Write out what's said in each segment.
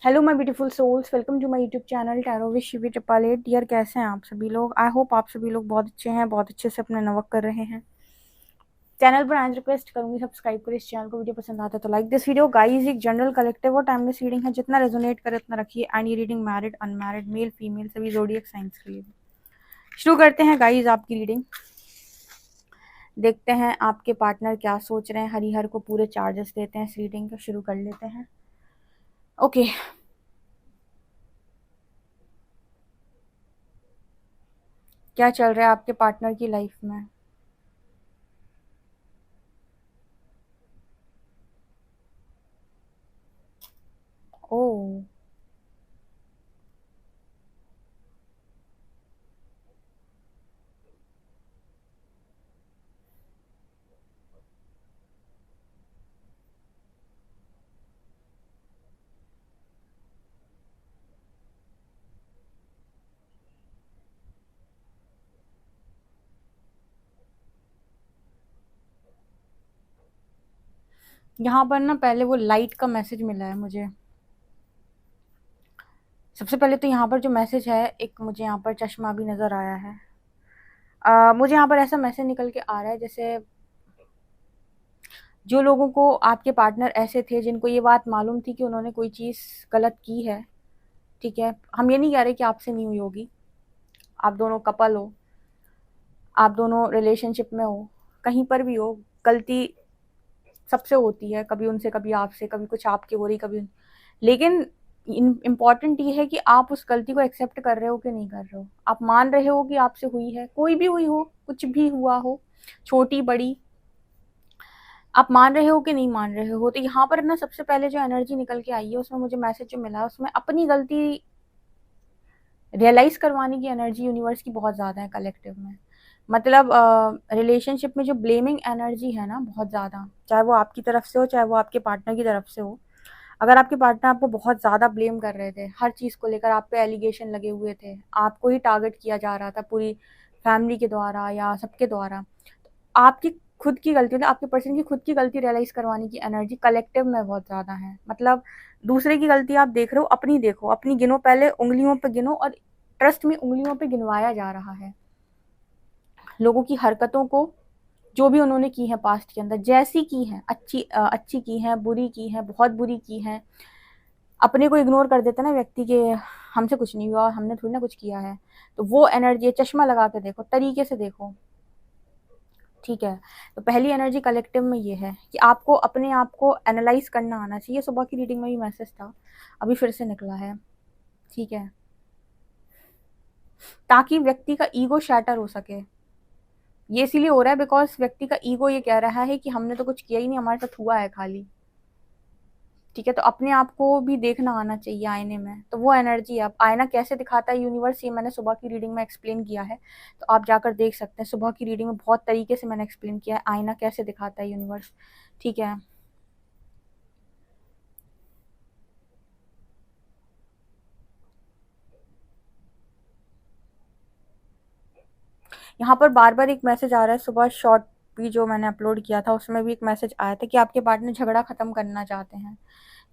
Hello my beautiful souls, welcome to my YouTube channel tarot with Shivi triple eight. Dear, कैसे हैं आप सभी लोग? आई होप आप सभी लोग बहुत अच्छे हैं, बहुत अच्छे से अपना नवक कर रहे हैं। चैनल पर आज रिक्वेस्ट करूंगी सब्सक्राइब करें इस चैनल को। वीडियो पसंद आता है तो लाइक दिस वीडियो। गाइस, एक जनरल कलेक्टिव और टाइमलेस रीडिंग है, जितना रेजोनेट करे उतना रखिए। एंड ये reading married, unmarried, male female सभी ज़ोडिएक साइंस के लिए। शुरू करते हैं गाइस आपकी रीडिंग। देखते हैं आपके पार्टनर क्या सोच रहे हैं। हरिहर को पूरे चार्जेस देते हैं इस रीडिंग के। शुरू कर लेते हैं। ओके, क्या चल रहा है आपके पार्टनर की लाइफ में? ओ, यहाँ पर ना पहले वो लाइट का मैसेज मिला है मुझे। सबसे पहले तो यहाँ पर जो मैसेज है, एक मुझे यहाँ पर चश्मा भी नज़र आया है। मुझे यहाँ पर ऐसा मैसेज निकल के आ रहा है जैसे जो लोगों को आपके पार्टनर ऐसे थे जिनको ये बात मालूम थी कि उन्होंने कोई चीज़ गलत की है। ठीक है, हम ये नहीं कह रहे कि आपसे नहीं हुई होगी। आप दोनों कपल हो, आप दोनों रिलेशनशिप में हो, कहीं पर भी हो, गलती सबसे होती है। कभी उनसे, कभी आपसे, कभी कुछ आपकी हो रही, कभी। लेकिन इम्पॉर्टेंट ये है कि आप उस गलती को एक्सेप्ट कर रहे हो कि नहीं कर रहे हो। आप मान रहे हो कि आपसे हुई है, कोई भी हुई हो, कुछ भी हुआ हो, छोटी बड़ी, आप मान रहे हो कि नहीं मान रहे हो। तो यहाँ पर ना सबसे पहले जो एनर्जी निकल के आई है, उसमें मुझे मैसेज जो मिला है, उसमें अपनी गलती रियलाइज करवाने की एनर्जी यूनिवर्स की बहुत ज़्यादा है कलेक्टिव में। मतलब रिलेशनशिप में जो ब्लेमिंग एनर्जी है ना, बहुत ज़्यादा, चाहे वो आपकी तरफ से हो, चाहे वो आपके पार्टनर की तरफ से हो। अगर आपके पार्टनर आपको बहुत ज़्यादा ब्लेम कर रहे थे, हर चीज़ को लेकर आप पे एलिगेशन लगे हुए थे, आपको ही टारगेट किया जा रहा था पूरी फैमिली के द्वारा या सबके द्वारा, तो आपकी खुद की गलती, मतलब आपके पर्सन की खुद की गलती रियलाइज करवाने की एनर्जी कलेक्टिव में बहुत ज़्यादा है। मतलब दूसरे की गलती आप देख रहे हो, अपनी देखो, अपनी गिनो, पहले उंगलियों पे गिनो। और ट्रस्ट में उंगलियों पे गिनवाया जा रहा है लोगों की हरकतों को, जो भी उन्होंने की है पास्ट के अंदर, जैसी की है, अच्छी की है, बुरी की है, बहुत बुरी की है। अपने को इग्नोर कर देता ना व्यक्ति के, हमसे कुछ नहीं हुआ, हमने थोड़ी ना कुछ किया है। तो वो एनर्जी, चश्मा लगा के देखो, तरीके से देखो। ठीक है, तो पहली एनर्जी कलेक्टिव में ये है कि आपको अपने आप को एनालाइज करना आना चाहिए। सुबह की रीडिंग में भी मैसेज था, अभी फिर से निकला है। ठीक है, ताकि व्यक्ति का ईगो शैटर हो सके। ये इसीलिए हो रहा है बिकॉज व्यक्ति का ईगो ये कह रहा है कि हमने तो कुछ किया ही नहीं, हमारे साथ हुआ है खाली। ठीक है, तो अपने आप को भी देखना आना चाहिए आईने में। तो वो एनर्जी, आप आईना कैसे दिखाता है यूनिवर्स, ये मैंने सुबह की रीडिंग में एक्सप्लेन किया है। तो आप जाकर देख सकते हैं, सुबह की रीडिंग में बहुत तरीके से मैंने एक्सप्लेन किया है आईना कैसे दिखाता है यूनिवर्स। ठीक है, यहाँ पर बार बार एक मैसेज आ रहा है। सुबह शॉर्ट भी जो मैंने अपलोड किया था, उसमें भी एक मैसेज आया था कि आपके पार्टनर झगड़ा खत्म करना चाहते हैं।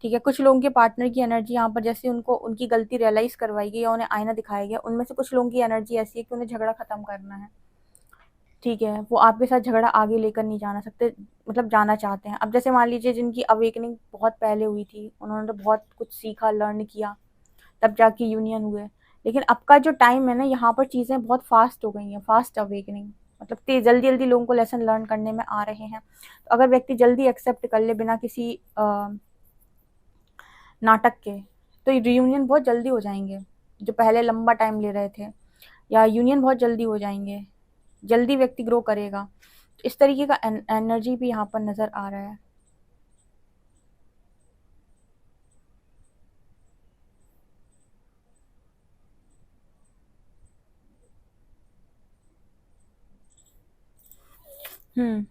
ठीक है, कुछ लोगों के पार्टनर की एनर्जी यहाँ पर, जैसे उनको उनकी गलती रियलाइज करवाई गई या उन्हें आईना दिखाया गया, उनमें से कुछ लोगों की एनर्जी ऐसी है कि उन्हें झगड़ा खत्म करना है। ठीक है, वो आपके साथ झगड़ा आगे लेकर नहीं जाना सकते, मतलब जाना चाहते हैं। अब जैसे मान लीजिए जिनकी अवेकनिंग बहुत पहले हुई थी, उन्होंने तो बहुत कुछ सीखा, लर्न किया, तब जाके यूनियन हुए। लेकिन अब का जो टाइम है ना, यहाँ पर चीज़ें बहुत फास्ट हो गई हैं, फास्ट अवेकनिंग, मतलब तेज, जल्दी जल्दी लोगों को लेसन लर्न करने में आ रहे हैं। तो अगर व्यक्ति जल्दी एक्सेप्ट कर ले बिना किसी नाटक के, तो रियूनियन बहुत जल्दी हो जाएंगे। जो पहले लंबा टाइम ले रहे थे, या यूनियन बहुत जल्दी हो जाएंगे, जल्दी व्यक्ति ग्रो करेगा। तो इस तरीके का एनर्जी भी यहाँ पर नज़र आ रहा है। हम्म,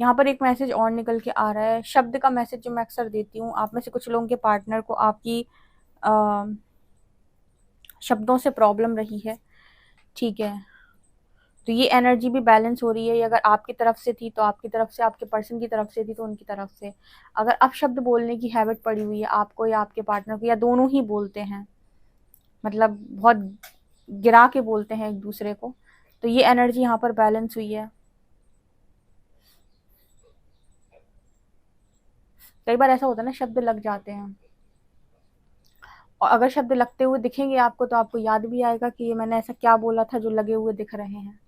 यहाँ पर एक मैसेज और निकल के आ रहा है, शब्द का मैसेज जो मैं अक्सर देती हूँ, आप में से कुछ लोगों के पार्टनर को आपकी अ, शब्दों से प्रॉब्लम रही है, ठीक है। तो ये एनर्जी भी बैलेंस हो रही है, ये अगर आपकी तरफ से थी तो आपकी तरफ से, आपके पर्सन की तरफ से थी तो उनकी तरफ से। अगर अपशब्द बोलने की हैबिट पड़ी हुई है आपको या आपके पार्टनर को, या दोनों ही बोलते हैं, मतलब बहुत गिरा के बोलते हैं एक दूसरे को, तो ये एनर्जी यहाँ पर बैलेंस हुई है। कई बार ऐसा होता है ना, शब्द लग जाते हैं, और अगर शब्द लगते हुए दिखेंगे आपको तो आपको याद भी आएगा कि ये मैंने ऐसा क्या बोला था जो लगे हुए दिख रहे हैं।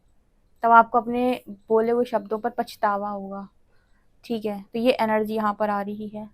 तब आपको अपने बोले हुए शब्दों पर पछतावा होगा, ठीक है। तो ये एनर्जी यहाँ पर आ रही है।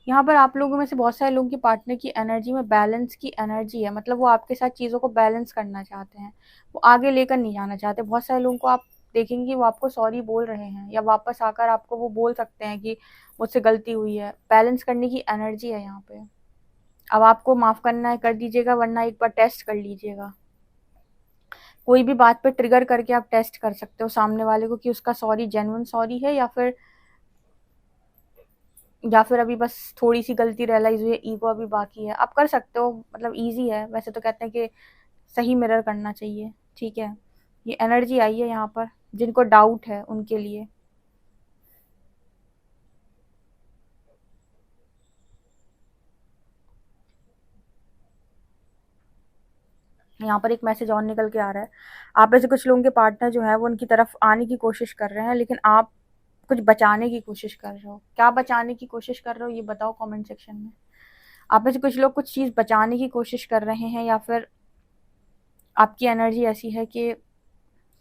यहाँ पर आप लोगों में से बहुत सारे लोगों की पार्टनर की एनर्जी में बैलेंस की एनर्जी है, मतलब वो आपके साथ चीज़ों को बैलेंस करना चाहते हैं, वो आगे लेकर नहीं जाना चाहते। बहुत सारे लोगों को आप देखेंगे कि वो आपको सॉरी बोल रहे हैं, या वापस आकर आपको वो बोल सकते हैं कि मुझसे गलती हुई है। बैलेंस करने की एनर्जी है यहाँ पे। अब आपको माफ़ करना है कर दीजिएगा, वरना एक बार टेस्ट कर लीजिएगा। कोई भी बात पे ट्रिगर करके आप टेस्ट कर सकते हो सामने वाले को कि उसका सॉरी जेन्युइन सॉरी है, या फिर अभी बस थोड़ी सी गलती रियलाइज हुई है, ईगो अभी बाकी है। आप कर सकते हो, मतलब ईजी है। वैसे तो कहते हैं कि सही मिरर करना चाहिए, ठीक है। ये एनर्जी आई है यहाँ पर, जिनको डाउट है उनके लिए। यहाँ पर एक मैसेज और निकल के आ रहा है, आप में से कुछ लोगों के पार्टनर जो है वो उनकी तरफ आने की कोशिश कर रहे हैं, लेकिन आप कुछ बचाने की कोशिश कर रहे हो। क्या बचाने की कोशिश कर रहे हो ये बताओ कमेंट सेक्शन में। आप में से कुछ लोग कुछ चीज़ बचाने की कोशिश कर रहे हैं, या फिर आपकी एनर्जी ऐसी है कि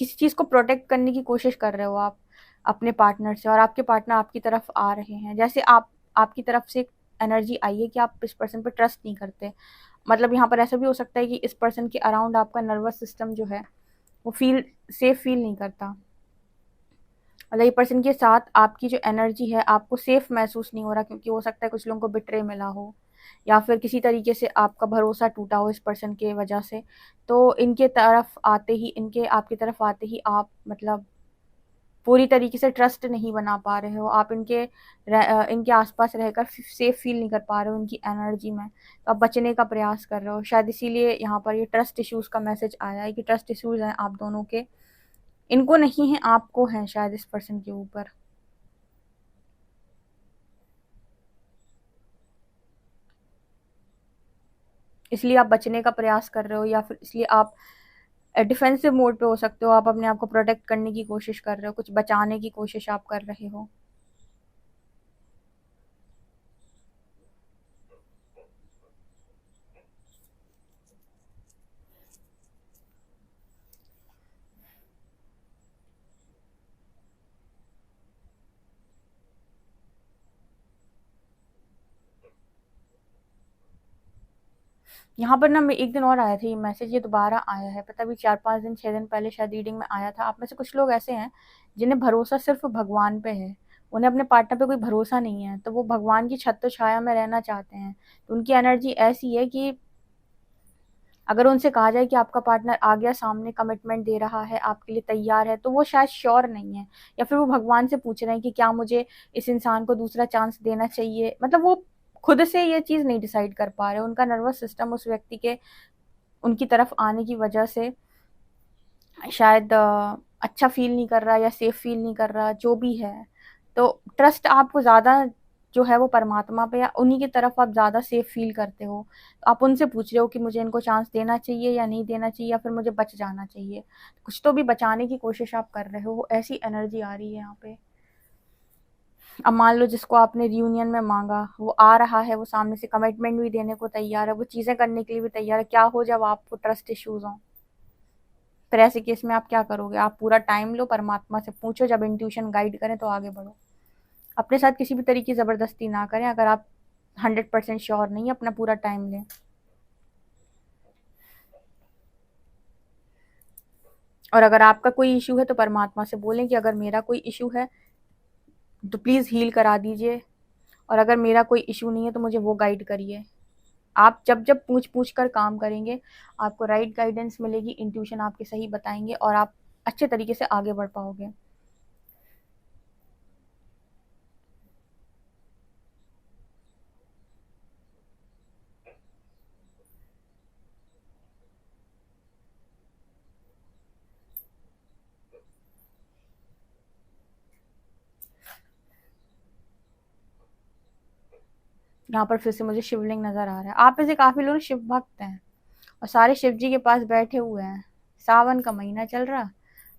किसी चीज़ को प्रोटेक्ट करने की कोशिश कर रहे हो आप अपने पार्टनर से, और आपके पार्टनर आपकी तरफ आ रहे हैं। जैसे आपकी तरफ से एक एनर्जी आई है कि आप इस पर्सन पे ट्रस्ट नहीं करते। मतलब यहाँ पर ऐसा भी हो सकता है कि इस पर्सन के अराउंड आपका नर्वस सिस्टम जो है वो सेफ फील नहीं करता। मतलब ये पर्सन के साथ आपकी जो एनर्जी है, आपको सेफ महसूस नहीं हो रहा, क्योंकि हो सकता है कुछ लोगों को बिट्रे मिला हो, या फिर किसी तरीके से आपका भरोसा टूटा हो इस पर्सन के वजह से। तो इनके आपकी तरफ आते ही आप मतलब पूरी तरीके से ट्रस्ट नहीं बना पा रहे हो। आप इनके आसपास रहकर सेफ फील नहीं कर पा रहे हो इनकी एनर्जी में, तो आप बचने का प्रयास कर रहे हो। शायद इसीलिए यहाँ पर ये ट्रस्ट इश्यूज का मैसेज आया है कि ट्रस्ट इश्यूज हैं आप दोनों के। इनको नहीं है, आपको हैं शायद इस पर्सन के ऊपर। इसलिए आप बचने का प्रयास कर रहे हो, या फिर इसलिए आप डिफेंसिव मोड पे हो सकते हो। आप अपने आप को प्रोटेक्ट करने की कोशिश कर रहे हो, कुछ बचाने की कोशिश आप कर रहे हो। यहाँ पर ना मैं एक दिन और आया था ये मैसेज, ये दोबारा आया है, पता भी 4 5 दिन 6 दिन पहले शायद रीडिंग में आया था। आप में से कुछ लोग ऐसे हैं जिन्हें भरोसा सिर्फ भगवान पे है, उन्हें अपने पार्टनर पे कोई भरोसा नहीं है, तो वो भगवान की छत्र छाया में रहना चाहते हैं। तो उनकी एनर्जी ऐसी है कि अगर उनसे कहा जाए कि आपका पार्टनर आ गया सामने, कमिटमेंट दे रहा है, आपके लिए तैयार है, तो वो शायद श्योर नहीं है, या फिर वो भगवान से पूछ रहे हैं कि क्या मुझे इस इंसान को दूसरा चांस देना चाहिए। मतलब वो खुद से ये चीज़ नहीं डिसाइड कर पा रहे। उनका नर्वस सिस्टम उस व्यक्ति के उनकी तरफ आने की वजह से शायद अच्छा फील नहीं कर रहा, या सेफ फील नहीं कर रहा, जो भी है। तो ट्रस्ट आपको ज़्यादा जो है वो परमात्मा पे, या उन्हीं की तरफ आप ज़्यादा सेफ फील करते हो। तो आप उनसे पूछ रहे हो कि मुझे इनको चांस देना चाहिए या नहीं देना चाहिए, या फिर मुझे बच जाना चाहिए। कुछ तो भी बचाने की कोशिश आप कर रहे हो, वो ऐसी एनर्जी आ रही है यहाँ पे। अब मान लो जिसको आपने रियूनियन में मांगा वो आ रहा है, वो सामने से कमिटमेंट भी देने को तैयार है, वो चीज़ें करने के लिए भी तैयार है। क्या हो जब आपको ट्रस्ट इश्यूज हों, फिर ऐसे केस में आप क्या करोगे? आप पूरा टाइम लो, परमात्मा से पूछो, जब इंट्यूशन गाइड करें तो आगे बढ़ो। अपने साथ किसी भी तरीके की ज़बरदस्ती ना करें, अगर आप 100% श्योर नहीं है, अपना पूरा टाइम लें। और अगर आपका कोई इश्यू है तो परमात्मा से बोलें कि अगर मेरा कोई इश्यू है तो प्लीज़ हील करा दीजिए, और अगर मेरा कोई इश्यू नहीं है तो मुझे वो गाइड करिए। आप जब पूछ-पूछ कर काम करेंगे, आपको राइट गाइडेंस मिलेगी, इंट्यूशन आपके सही बताएँगे और आप अच्छे तरीके से आगे बढ़ पाओगे। यहाँ पर फिर से मुझे शिवलिंग नज़र आ रहा है। आप में से काफ़ी लोग शिव भक्त हैं और सारे शिव जी के पास बैठे हुए हैं। सावन का महीना चल रहा,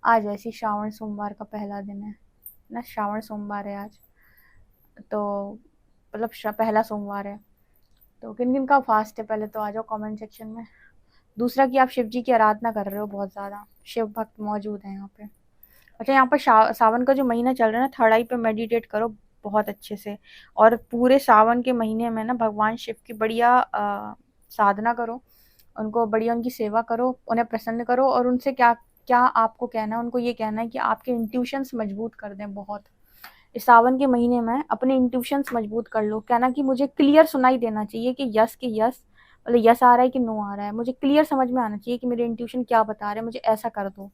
आज वैसे ही श्रावण सोमवार का पहला दिन है ना, श्रावण सोमवार है आज, तो मतलब पहला सोमवार है। तो किन किन का फास्ट है पहले तो आ जाओ कमेंट सेक्शन में। दूसरा कि आप शिव जी की आराधना कर रहे हो, बहुत ज़्यादा शिव भक्त मौजूद हैं यहाँ पे। अच्छा, यहाँ पर सावन का जो महीना चल रहा है ना, थर्ड आई पे मेडिटेट करो बहुत अच्छे से, और पूरे सावन के महीने में ना भगवान शिव की बढ़िया साधना करो, उनको बढ़िया उनकी सेवा करो, उन्हें प्रसन्न करो, और उनसे क्या क्या आपको कहना है, उनको ये कहना है कि आपके इंट्यूशंस मजबूत कर दें बहुत। इस सावन के महीने में अपने इंट्यूशंस मजबूत कर लो, कहना कि मुझे क्लियर सुनाई देना चाहिए कि यस कि यस, मतलब यस आ रहा है कि नो आ रहा है, मुझे क्लियर समझ में आना चाहिए कि मेरे इंट्यूशन क्या बता रहे हैं, मुझे ऐसा कर दो,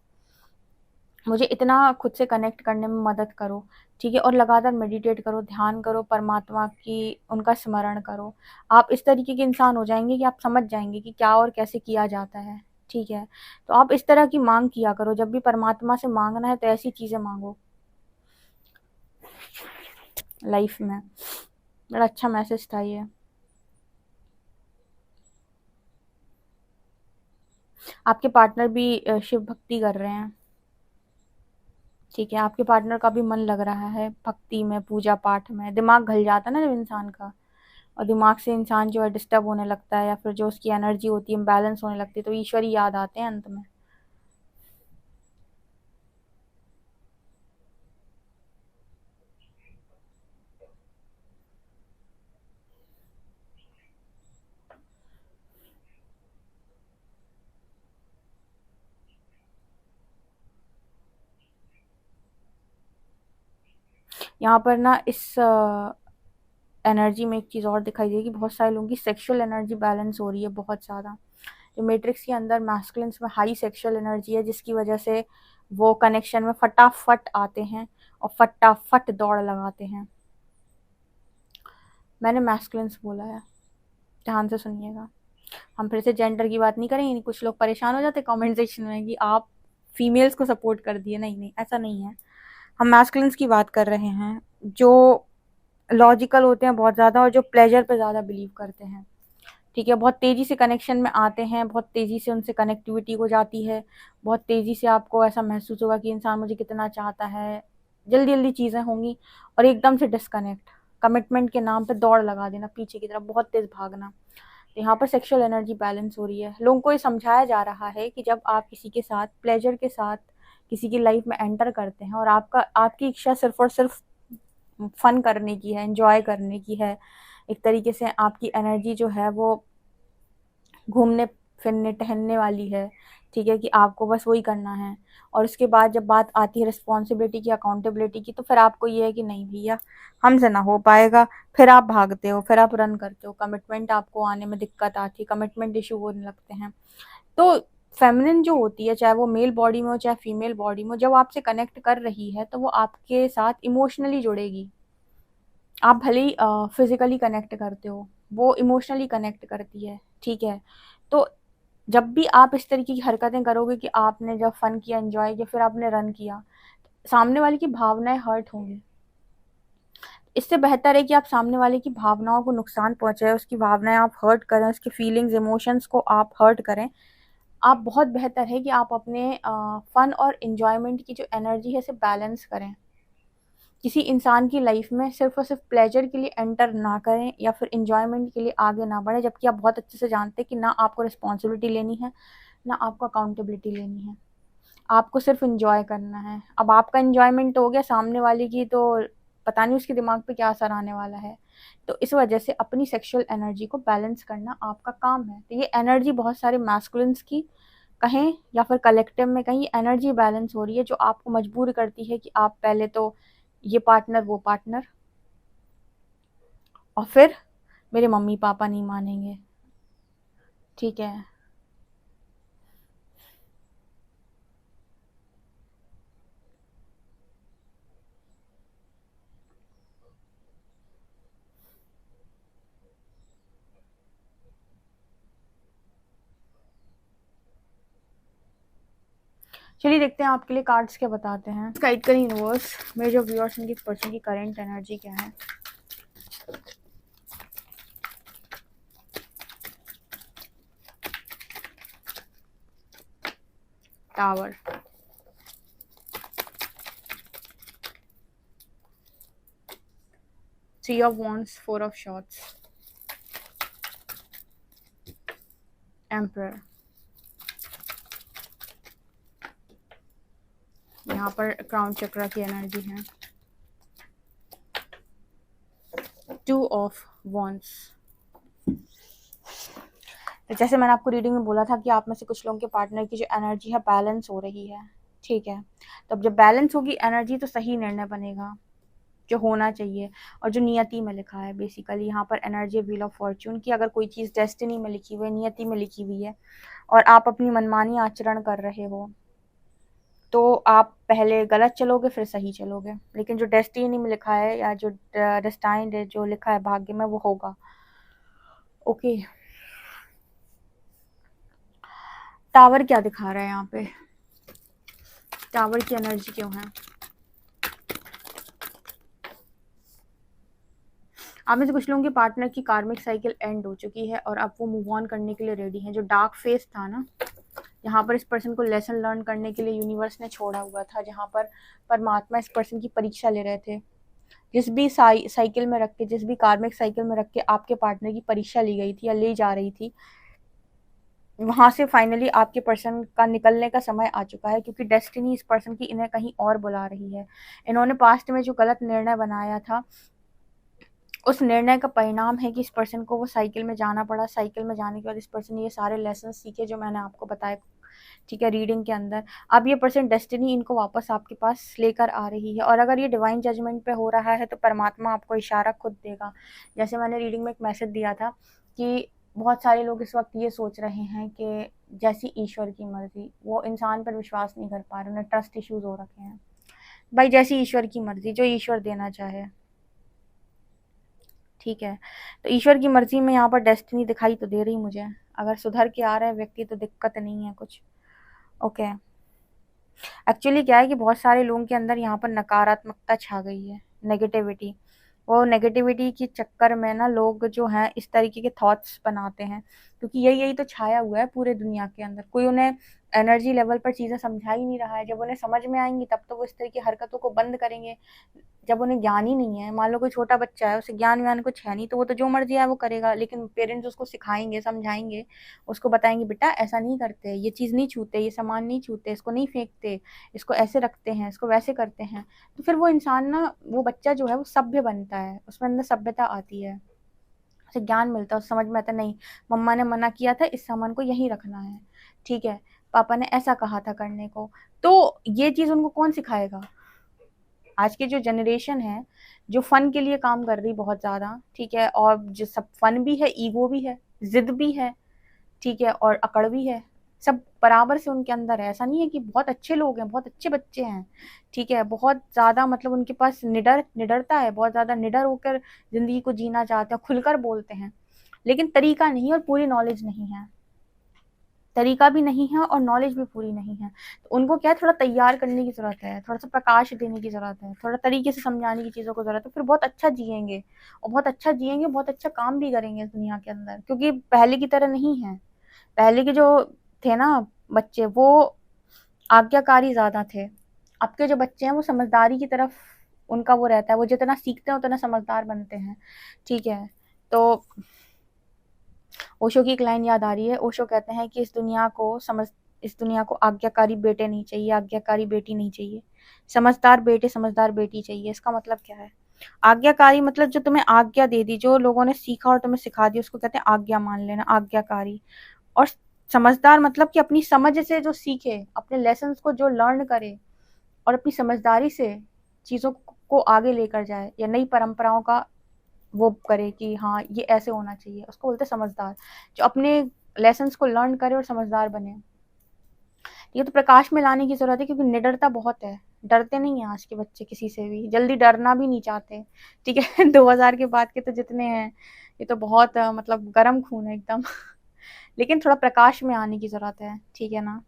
मुझे इतना खुद से कनेक्ट करने में मदद करो, ठीक है। और लगातार मेडिटेट करो, ध्यान करो, परमात्मा की उनका स्मरण करो। आप इस तरीके के इंसान हो जाएंगे कि आप समझ जाएंगे कि क्या और कैसे किया जाता है, ठीक है। तो आप इस तरह की मांग किया करो, जब भी परमात्मा से मांगना है तो ऐसी चीज़ें मांगो लाइफ में। बड़ा अच्छा मैसेज था ये। आपके पार्टनर भी शिव भक्ति कर रहे हैं, ठीक है। आपके पार्टनर का भी मन लग रहा है भक्ति में, पूजा पाठ में। दिमाग घल जाता है ना जब इंसान का, और दिमाग से इंसान जो है डिस्टर्ब होने लगता है, या फिर जो उसकी एनर्जी होती है इम्बैलेंस होने लगती है, तो ईश्वर ही याद आते हैं अंत में। यहाँ पर ना इस एनर्जी में एक चीज़ और दिखाई देगी, बहुत सारे लोगों की सेक्सुअल एनर्जी बैलेंस हो रही है बहुत ज़्यादा। जो मैट्रिक्स के अंदर मैस्कुलिन्स में हाई सेक्सुअल एनर्जी है, जिसकी वजह से वो कनेक्शन में फटाफट आते हैं और फटाफट दौड़ लगाते हैं। मैंने मैस्कुलिन्स बोला है, ध्यान से सुनिएगा। हम फिर से जेंडर की बात नहीं करेंगे, कुछ लोग परेशान हो जाते कमेंट सेक्शन में कि आप फीमेल्स को सपोर्ट कर दिए। नहीं नहीं, ऐसा नहीं है। हम मैस्कुलिन्स की बात कर रहे हैं, जो लॉजिकल होते हैं बहुत ज़्यादा और जो प्लेजर पे ज़्यादा बिलीव करते हैं, ठीक है। बहुत तेज़ी से कनेक्शन में आते हैं, बहुत तेज़ी से उनसे कनेक्टिविटी हो जाती है, बहुत तेज़ी से आपको ऐसा महसूस होगा कि इंसान मुझे कितना चाहता है, जल्दी जल्दी चीज़ें होंगी, और एकदम से डिस्कनेक्ट, कमिटमेंट के नाम पे दौड़ लगा देना पीछे की तरफ, बहुत तेज़ भागना। तो यहाँ पर सेक्सुअल एनर्जी बैलेंस हो रही है। लोगों को ये समझाया जा रहा है कि जब आप किसी के साथ प्लेजर के साथ किसी की लाइफ में एंटर करते हैं, और आपकी इच्छा सिर्फ और सिर्फ फन करने की है, एंजॉय करने की है, एक तरीके से आपकी एनर्जी जो है वो घूमने फिरने टहलने वाली है, ठीक है, कि आपको बस वही करना है। और उसके बाद जब बात आती है रिस्पॉन्सिबिलिटी की, अकाउंटेबिलिटी की, तो फिर आपको ये है कि नहीं भैया हमसे ना हो पाएगा, फिर आप भागते हो, फिर आप रन करते हो, कमिटमेंट आपको आने में दिक्कत आती है, कमिटमेंट इशू होने लगते हैं। तो फेमिनिन जो होती है, चाहे वो मेल बॉडी में हो चाहे फीमेल बॉडी में हो, जब आपसे कनेक्ट कर रही है तो वो आपके साथ इमोशनली जुड़ेगी। आप भले ही फिजिकली कनेक्ट करते हो, वो इमोशनली कनेक्ट करती है, ठीक है। तो जब भी आप इस तरीके की हरकतें करोगे कि आपने जब फन किया, एंजॉय किया, फिर आपने रन किया, सामने वाले की भावनाएं हर्ट होंगी। इससे बेहतर है कि आप सामने वाले की भावनाओं को नुकसान पहुंचाए, उसकी भावनाएं आप हर्ट करें, उसकी फीलिंग्स इमोशंस को आप हर्ट करें। आप बहुत बेहतर है कि आप अपने फन और एंजॉयमेंट की जो एनर्जी है इसे बैलेंस करें। किसी इंसान की लाइफ में सिर्फ और सिर्फ प्लेजर के लिए एंटर ना करें, या फिर एंजॉयमेंट के लिए आगे ना बढ़े, जबकि आप बहुत अच्छे से जानते हैं कि ना आपको रिस्पॉन्सिबिलिटी लेनी है, ना आपको अकाउंटेबिलिटी लेनी है। आपको सिर्फ एंजॉय करना है। अब आपका एंजॉयमेंट हो गया, सामने वाले की तो पता नहीं उसके दिमाग पे क्या असर आने वाला है। तो इस वजह से अपनी सेक्सुअल एनर्जी को बैलेंस करना आपका काम है। तो ये एनर्जी बहुत सारे मैस्कुलिन्स की कहें या फिर कलेक्टिव में कहीं एनर्जी बैलेंस हो रही है, जो आपको मजबूर करती है कि आप पहले तो ये पार्टनर वो पार्टनर, और फिर मेरे मम्मी पापा नहीं मानेंगे, ठीक है। चलिए देखते हैं आपके लिए कार्ड्स क्या बताते हैं। गाइड करें यूनिवर्स, मेरे जो व्यूअर्स उनकी पर्सन की करंट एनर्जी क्या है। Tower, three of wands, four of shorts, emperor. यहाँ पर क्राउन चक्रा की एनर्जी है, टू ऑफ वॉन्ड्स। तो जैसे मैंने आपको रीडिंग में बोला था कि आप में से कुछ लोगों के पार्टनर की जो एनर्जी है बैलेंस हो रही है, ठीक है। तो अब जब बैलेंस होगी एनर्जी तो सही निर्णय बनेगा जो होना चाहिए और जो नियति में लिखा है। बेसिकली यहाँ पर एनर्जी व्हील ऑफ फॉर्च्यून की, अगर कोई चीज़ डेस्टिनी में लिखी हुई है, नियति में लिखी हुई है और आप अपनी मनमानी आचरण कर रहे हो, तो आप पहले गलत चलोगे फिर सही चलोगे, लेकिन जो डेस्टिनी में लिखा है या जो डेस्टाइन्ड है, जो लिखा है भाग्य में, वो होगा। ओके, टावर क्या दिखा रहा है यहाँ पे, टावर की एनर्जी क्यों है। आप में से कुछ लोगों के पार्टनर की कार्मिक साइकिल एंड हो चुकी है और अब वो मूव ऑन करने के लिए रेडी हैं। जो डार्क फेस था ना, यहाँ पर इस पर्सन को लेसन लर्न करने के लिए यूनिवर्स ने छोड़ा हुआ था, जहाँ पर परमात्मा इस पर्सन की परीक्षा ले रहे थे। जिस भी साइकिल में रख के, जिस भी कार्मिक साइकिल में रख के आपके पार्टनर की परीक्षा ली गई थी या ली जा रही थी, वहां से फाइनली आपके पर्सन का निकलने का समय आ चुका है, क्योंकि डेस्टिनी इस पर्सन की इन्हें कहीं और बुला रही है। इन्होंने पास्ट में जो गलत निर्णय बनाया था, उस निर्णय का परिणाम है कि इस पर्सन को वो साइकिल में जाना पड़ा। साइकिल में जाने के बाद इस पर्सन ने ये सारे लेसन सीखे जो मैंने आपको बताए, ठीक है, रीडिंग के अंदर। अब ये पर्सन डेस्टिनी इनको वापस आपके पास लेकर आ रही है, और अगर ये डिवाइन जजमेंट पे हो रहा है तो परमात्मा आपको इशारा खुद देगा। जैसे मैंने रीडिंग में एक मैसेज दिया था कि बहुत सारे लोग इस वक्त ये सोच रहे हैं कि जैसी ईश्वर की मर्जी, वो इंसान पर विश्वास नहीं कर पा रहे, उन्हें ट्रस्ट इश्यूज हो रखे हैं। भाई जैसी ईश्वर की मर्जी, जो ईश्वर देना चाहे, ठीक है। तो ईश्वर की मर्जी में यहाँ पर डेस्टिनी दिखाई तो दे रही मुझे। अगर सुधर के आ रहा है व्यक्ति तो दिक्कत नहीं है कुछ। ओके, एक्चुअली क्या है कि बहुत सारे लोगों के अंदर यहाँ पर नकारात्मकता छा गई है, नेगेटिविटी। वो नेगेटिविटी के चक्कर में ना लोग जो हैं इस तरीके के थॉट्स बनाते हैं, क्योंकि यही यही तो छाया हुआ है पूरे दुनिया के अंदर। कोई उन्हें एनर्जी लेवल पर चीज़ें समझा ही नहीं रहा है। जब उन्हें समझ में आएंगी तब तो वो इस तरह की हरकतों को बंद करेंगे। जब उन्हें ज्ञान ही नहीं है, मान लो कोई छोटा बच्चा है, उसे ज्ञान व्यान कुछ है नहीं, तो वो तो जो मर्जी है वो करेगा। लेकिन पेरेंट्स उसको सिखाएंगे, समझाएंगे, उसको बताएंगे बेटा ऐसा नहीं करते, ये चीज़ नहीं छूते, ये सामान नहीं छूते, इसको नहीं फेंकते, इसको ऐसे रखते हैं, इसको वैसे करते हैं। तो फिर वो इंसान ना, वो बच्चा जो है वो सभ्य बनता है, उसमें अंदर सभ्यता आती है, उसे ज्ञान मिलता है, उसे समझ में आता है नहीं मम्मा ने मना किया था, इस सामान को यहीं रखना है, ठीक है, पापा ने ऐसा कहा था करने को। तो ये चीज़ उनको कौन सिखाएगा? आज की जो जनरेशन है, जो फन के लिए काम कर रही बहुत ज़्यादा, ठीक है, और जो सब फन भी है, ईगो भी है, जिद भी है, ठीक है, और अकड़ भी है, सब बराबर से उनके अंदर है। ऐसा नहीं है कि बहुत अच्छे लोग हैं, बहुत अच्छे बच्चे हैं, ठीक है, बहुत ज़्यादा मतलब उनके पास निडरता है, बहुत ज़्यादा निडर होकर ज़िंदगी को जीना चाहते हैं, खुलकर बोलते हैं, लेकिन तरीका नहीं और पूरी नॉलेज नहीं है। तरीका भी नहीं है और नॉलेज भी पूरी नहीं है। तो उनको क्या है, थोड़ा तैयार करने की ज़रूरत है, थोड़ा सा प्रकाश देने की ज़रूरत है, थोड़ा तरीके से समझाने की चीज़ों को ज़रूरत है, फिर बहुत अच्छा जिएंगे, और बहुत अच्छा जिएंगे, बहुत अच्छा काम भी करेंगे इस दुनिया के अंदर। क्योंकि पहले की तरह नहीं है। पहले के जो थे ना बच्चे, वो आज्ञाकारी ज़्यादा थे। अब के जो बच्चे हैं वो समझदारी की तरफ उनका वो रहता है, वो जितना सीखते हैं उतना समझदार बनते हैं, ठीक है। तो ओशो की एक लाइन याद आ रही है। ओशो कहते हैं कि इस दुनिया को आज्ञाकारी बेटे नहीं चाहिए, आज्ञाकारी बेटी नहीं चाहिए, समझदार बेटे समझदार बेटी चाहिए। इसका मतलब क्या है? आज्ञाकारी मतलब जो तुम्हें आज्ञा दे दी, जो लोगों ने सीखा और तुम्हें सिखा दी, उसको कहते हैं आज्ञा मान लेना, आज्ञाकारी। और समझदार मतलब कि अपनी समझ से जो सीखे, अपने लेसन्स को जो लर्न करे और अपनी समझदारी से चीज़ों को आगे लेकर जाए, या नई परंपराओं का वो करे कि हाँ ये ऐसे होना चाहिए, उसको बोलते हैं समझदार। जो अपने लेसन्स को लर्न करे और समझदार बने। ये तो प्रकाश में लाने की ज़रूरत है, क्योंकि निडरता बहुत है, डरते नहीं हैं आज के बच्चे किसी से भी, जल्दी डरना भी नहीं चाहते, ठीक है। 2000 के बाद के तो जितने हैं, ये तो बहुत मतलब गर्म खून है एकदम। लेकिन थोड़ा प्रकाश में आने की ज़रूरत है, ठीक है ना।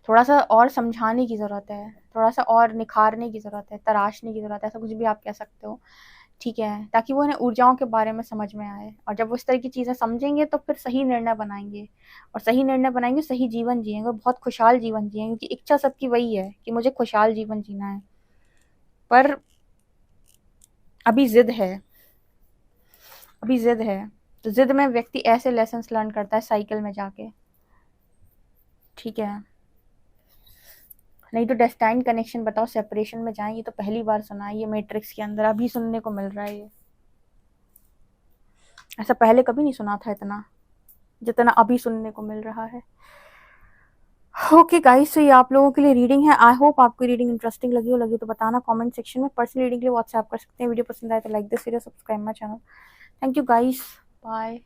थोड़ा सा और समझाने की ज़रूरत है, थोड़ा सा और निखारने की ज़रूरत है, तराशने की ज़रूरत है, ऐसा कुछ भी आप कह सकते हो, ठीक है, ताकि वो इन्हें ऊर्जाओं के बारे में समझ में आए। और जब वो इस तरह की चीज़ें समझेंगे तो फिर सही निर्णय बनाएंगे, और सही निर्णय बनाएंगे सही जीवन जिएंगे, और बहुत खुशहाल जीवन जिएंगे, क्योंकि इच्छा सबकी वही है कि मुझे खुशहाल जीवन जीना है। पर अभी जिद है, अभी जिद है, तो जिद में व्यक्ति ऐसे लेसन्स लर्न करता है साइकिल में जाके, ठीक है। नहीं तो डेस्टाइन कनेक्शन बताओ, सेपरेशन में जाएं, ये तो पहली बार सुना है, ये मैट्रिक्स के अंदर अभी सुनने को मिल रहा है ये। ऐसा पहले कभी नहीं सुना था इतना, जितना अभी सुनने को मिल रहा है। ओके गाइस, तो ये आप लोगों के लिए रीडिंग है। आई होप आपको रीडिंग इंटरेस्टिंग लगी तो बताना कमेंट सेक्शन में। पर्सनल रीडिंग के लिए व्हाट्सएप कर सकते हैं। वीडियो पसंद आए तो like this video, subscribe my channel. Thank you guys, bye.